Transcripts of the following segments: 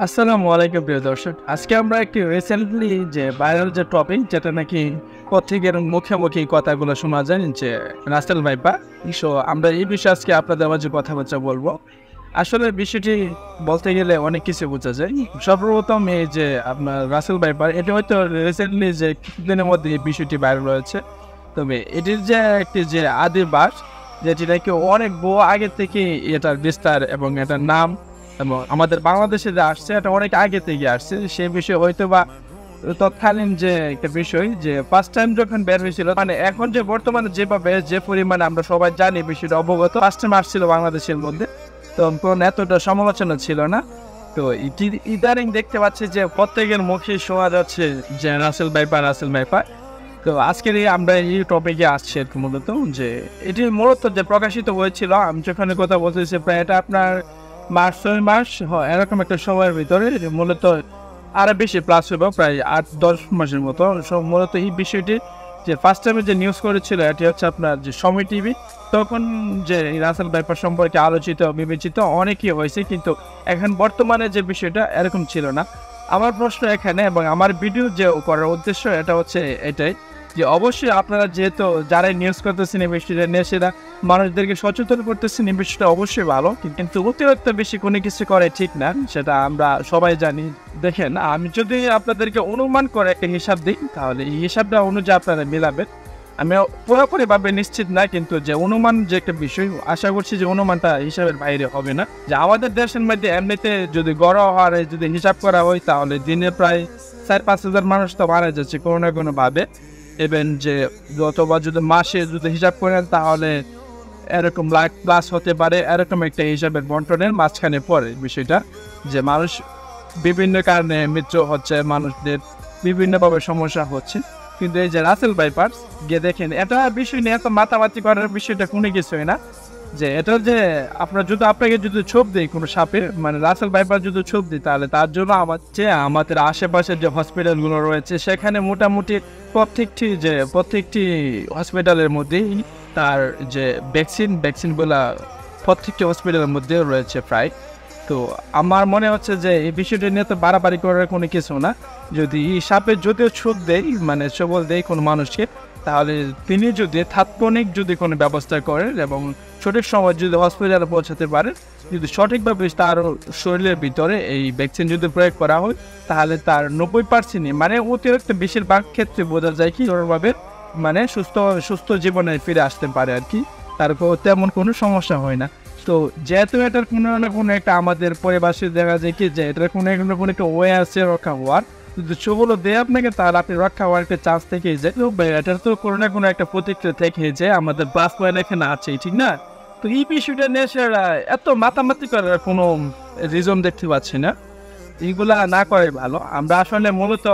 আসসালামু আলাইকুম প্রিয় দর্শক। আজকে আমরা একটি রিসেন্টলি যে ভাইরাল যে টপিক যেটা নাকি পত্রিকার মুখে কথাগুলো শোনা যায় যে রাসেল ভাইপা। সো আমরা এই বিষয়ে আজকে আপনাদের মাঝে কথাবার্তা বলবো। আসলে বিষয়টি বলতে গেলে অনেক কিছু বোঝা যায়। সর্বপ্রথম এই যে আপনার রাসেল ভাইপার এটা হয়তো রিসেন্টলি যে কিছুদিনের মধ্যে এই বিষয়টি ভাইরাল হয়েছে। তবে এটির যে একটি যে আদি বাস যেটি নাকি অনেক বহু আগে থেকে এটার বিস্তার এবং এটার নাম এবং আমাদের বাংলাদেশে যে আসছে এটা অনেক আগে থেকে আসছে। সেই বিষয়ে হয়তো বা তৎকালীন যে একটা বিষয় যে ফার্স্ট টাইম যখন বের হয়েছিল মানে এখন যে বর্তমানে যেভাবে যে পরিমাণে আমরা সবাই জানি বিষয়টা অবগত, ফার্স্ট টাইম আসছিল বাংলাদেশের মধ্যে তখন এতটা সমালোচনা ছিল না। তো ইদানিং দেখতে পাচ্ছি যে প্রত্যেকের মুখে শোনা যাচ্ছে যে রাসেল ভাইপা। তো আজকের আমরা এই টপিকে আসছি মূলত যে এটি মূলত যে প্রকাশিত হয়েছিল আমি যেখানে কথা বলতেছি প্রায় এটা আপনার মার্চ 6 মাস এরকম একটা সময়ের ভিতরে মূলত আরো বেশি প্লাস হবে প্রায় 8-10 মাসের মতো। মূলত এই বিষয়টি যে ফার্স্ট টাইমে যে নিউজ করেছিল এটি হচ্ছে আপনার যে সময় টিভি। তখন যে রাসেল ভাইপার সম্পর্কে আলোচিত বিবেচিত অনেকই হয়েছে, কিন্তু এখন বর্তমানে যে বিষয়টা এরকম ছিল না। আমার প্রশ্ন এখানে এবং আমার ভিডিও যে করার উদ্দেশ্য এটা হচ্ছে এটাই যে অবশ্যই আপনারা যেহেতু যারাই নিউজ করতেছেন এই বিষয়টা নিয়ে সেটা মানুষদেরকে সচেতন করতেছেন এই বিষয়টা অবশ্যই ভালো, কিন্তু অতিরিক্ত বেশি কোনো কিছু করে ঠিক না, সেটা আমরা সবাই জানি। দেখেন আমি যদি আপনাদেরকে অনুমান করে একটা হিসাব দিই তাহলে এই হিসাবটা অনুযায়ী আপনারা মিলাবেন। আমি পুরোপুরিভাবে নিশ্চিত না, কিন্তু যে অনুমান যে একটা বিষয় আশা করছি যে অনুমানটা হিসাবের বাইরে হবে না। যে আমাদের দেশের মধ্যে এমনিতে যদি গড় হারে যদি হিসাব করা হয় তাহলে দিনে প্রায় 4-5 হাজার মানুষ তো মারা যাচ্ছে কোনো না কোনো ভাবে। ইভেন যে অথবা যদি মাসে যদি হিসাব করেন তাহলে এরকম লাখ প্লাস হতে পারে। এরকম একটা হিসাবের বন্টনের মাঝখানে পড়ে বিষয়টা যে মানুষ বিভিন্ন কারণে মৃত্যু হচ্ছে, মানুষদের বিভিন্নভাবে সমস্যা হচ্ছে। কিন্তু এই যে রাসেল ভাইপার গিয়ে দেখেন এটা বিষয় নিয়ে এত মাতামাতি করার বিষয়টা কোনো কিছুই না। যে এটা যে আপনাকে যদি ছোপ দেয় কোনো সাপে মানে রাসেল ভাইপার যদি ছোপ দিই তাহলে তার জন্য আমাদের আশেপাশের যে হসপিটালগুলো রয়েছে সেখানে মোটামুটি প্রত্যেকটি হসপিটালের মধ্যেই তার যে ভ্যাকসিনগুলা প্রত্যেকটি হসপিটালের মধ্যে রয়েছে প্রায়। তো আমার মনে হচ্ছে যে এই বিষয়টা নিয়ে তো বাড়াবাড়ি করার কোনো কিছু না। যদি এই সাপের যদিও ছোপ দেয় মানে সবল দেয় কোনো মানুষকে তাহলে তিনি যদি তাৎক্ষণিক যদি কোনো ব্যবস্থা করেন এবং সঠিক সময় যদি হসপিটালে পৌঁছাতে পারেন, যদি সঠিকভাবে তার শরীরের ভিতরে এই ভ্যাকসিন যদি প্রয়োগ করা হয় তাহলে তার 90% মানে অতিরিক্ত বেশিরভাগ ক্ষেত্রে বোঝা যায় কি জোরভাবে মানে সুস্থ জীবনে ফিরে আসতে পারে আর কি, তারপর তেমন কোনো সমস্যা হয় না। তো যেহেতু এটার কোনো না কোনো একটা আমাদের পরিবাসে দেখা যায় কি যে এটার কোনো একটা ওয়ে আছে রক্ষা হওয়ার, যদি সেগুলো দেয় আপনাকে তাহলে আপনি রক্ষা হওয়ার একটা চান্স থেকেই যায়। তো এটার তো কোনো না কোনো একটা প্রতিক্রিয়া থেকে যায়, আমাদের বাস পয়েন্ট এখানে আছে ঠিক না। তো এই বিষয়টা নিয়ে সেরা এত মাতামাতি করার কোনো রিজন দেখতে পাচ্ছি না, এইগুলা না করে ভালো। আমরা আসলে মূলত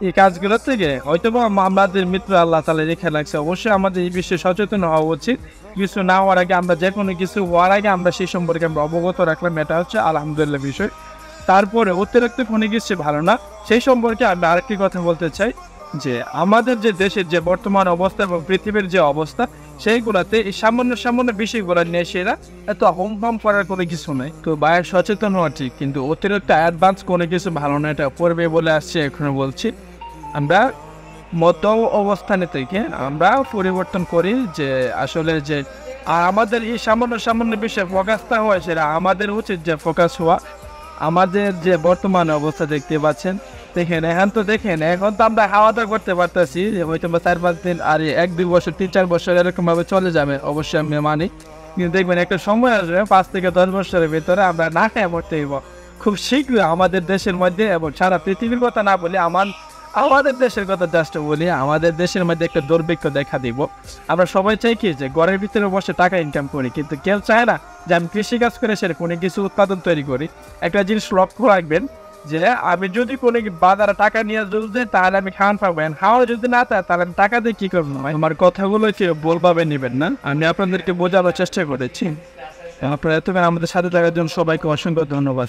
এই কাজগুলো থেকে হয়তো আমাদের মিত্র আল্লাহ তাআলা রেখে লাগছে, অবশ্যই আমাদের এই বিষয়ে সচেতন হওয়া উচিত। কিছু না হওয়ার আগে আমরা যে কোনো কিছু হওয়ার আগে আমরা সেই সম্পর্কে আমরা অবগত রাখলাম, এটা হচ্ছে আলহামদুলিল্লাহ বিষয়। তারপরে অতিরিক্ত কোনো কিছু ভালো না। সেই সম্পর্কে আমি আরেকটি কথা বলতে চাই যে আমাদের যে দেশের যে বর্তমান অবস্থা এবং পৃথিবীর যে অবস্থা সেইগুলাতে এই সামান্য বিষয়গুলো নিয়ে সেরা এত হোম করার কোনো কিছু নেই। তো বাইরে সচেতন হওয়া ঠিক, কিন্তু অতিরিক্ত অ্যাডভান্স কোনো কিছু ভালো না, এটা পড়বে বলে আসছে এখনো বলছি। আমরা মত অবস্থানে থেকে আমরা পরিবর্তন করি যে আসলে যে আর আমাদের এই সামান্য বিষয়ে ফোকাসটা হয় সেটা আমাদের উচিত যে ফোকাস হওয়া। আমাদের যে বর্তমানে অবস্থা দেখতে পাচ্ছেন এখন তো আমরা খাওয়া দাওয়া করতে পারতেছি, হয়তো 4-5 দিন আর 1-2 বছর 3-4 বছর এরকম ভাবে চলে যাবে, অবশ্যই আমি মানি। কিন্তু দেখবেন একটা সময় আসবে 5 থেকে 10 বছরের ভিতরে আমরা না খেয়ে মরতে হইব খুব শীঘ্রই আমাদের দেশের মধ্যে এবং সারা পৃথিবীর কথা না বলি আমাদের দেশের কথা জাস্ট বলি, আমাদের দেশের মধ্যে একটা দুর্ভিক্ষ দেখা দিব। আমরা সবাই চাই কি যে ঘরের ভিতরে বসে টাকা ইনকাম করি, কিন্তু কেউ চায় না যে আমি কৃষিকাজ করে সেটা কোনো কিছু উৎপাদন তৈরি করি। একটা জিনিস লক্ষ্য রাখবেন যে আমি যদি কোনো বাজারে টাকা নিয়ে যদি তাহলে আমি খাওয়ান পাবেন, খাওয়ানো যদি না তাহলে আমি টাকা দিয়ে কি করবো? আমার কথাগুলো কেউ বলভাবে নেবেন না, আমি আপনাদেরকে বোঝানোর চেষ্টা করেছি। আপনারা এতক্ষণ আমাদের সাথে থাকার জন্য সবাইকে অসংখ্য ধন্যবাদ।